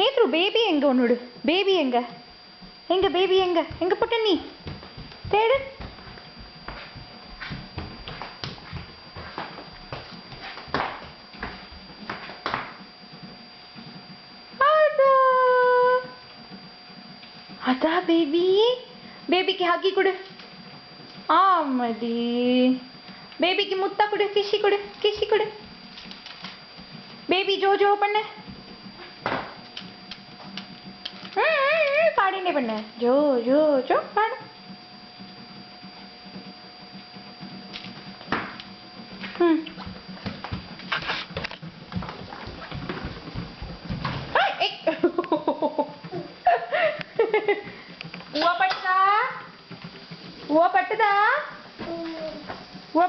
நேத்ரு baby எங்க உன்னோடு baby எங்க எங்க பேபி எங்க போட்ட நீ தேடு அதா பேபி பேபிக்கு ஹக்கி கொடு ஆமாடி பேபிக்கு முத்தா கொடு கிஷி கொடு பேபி ஜோ ஜோ பண்ணு பாடினே பண்ணு ஜோ ஜோ ஜோ பாடு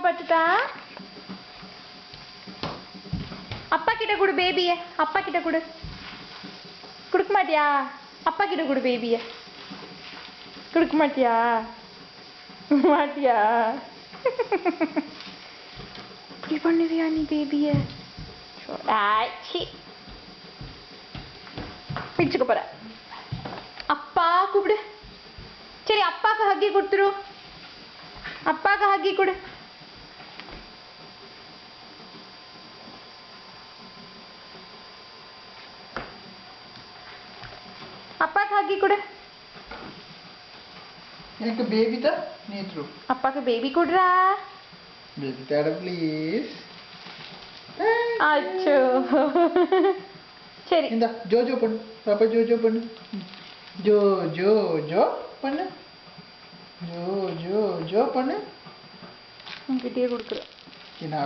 பட்டுதா அப்பா கிட்ட கொடு பேபிய அப்பா கிட்ட கொடு கொடுக்க மாட்டியா அப்பா கிட்ட கொடு பேபிய கொடுக்க மாட்டியா இப்படி பண்ணுவியா நீ பேபிய பிச்சுக்க போற அப்பா கூப்பிடு சரி அப்பாக்கு ஹக்கி கொடுத்துரு அப்பாக்கு ஹக்கி கொடு அப்பாக்கு ஹக்கி கொடு எனக்கு பேபி தா நேத்ரு அப்பாக்கு பேபி கொடுடா பேபி தாட ப்ளீஸ் அச்சோ சரி இந்த ஜோ பண்ணு பாப்பா ஜோ பண்ணு ஜோ பண்ணு ஜோ பண்ணு உங்ககிட்டயே கொடுக்குறேன் என்ன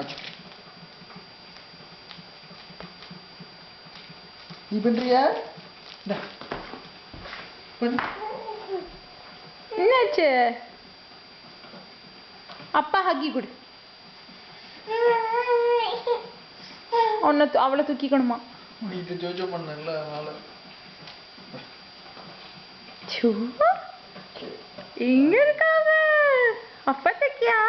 நீ பண்றியா என்னாச்சு அப்பா ஹக்கி கொடு அவளை தூக்கிக்கணுமா ஜோ பண்ணல அதனால இங்க இருக்காங்க அப்பா தக்கியா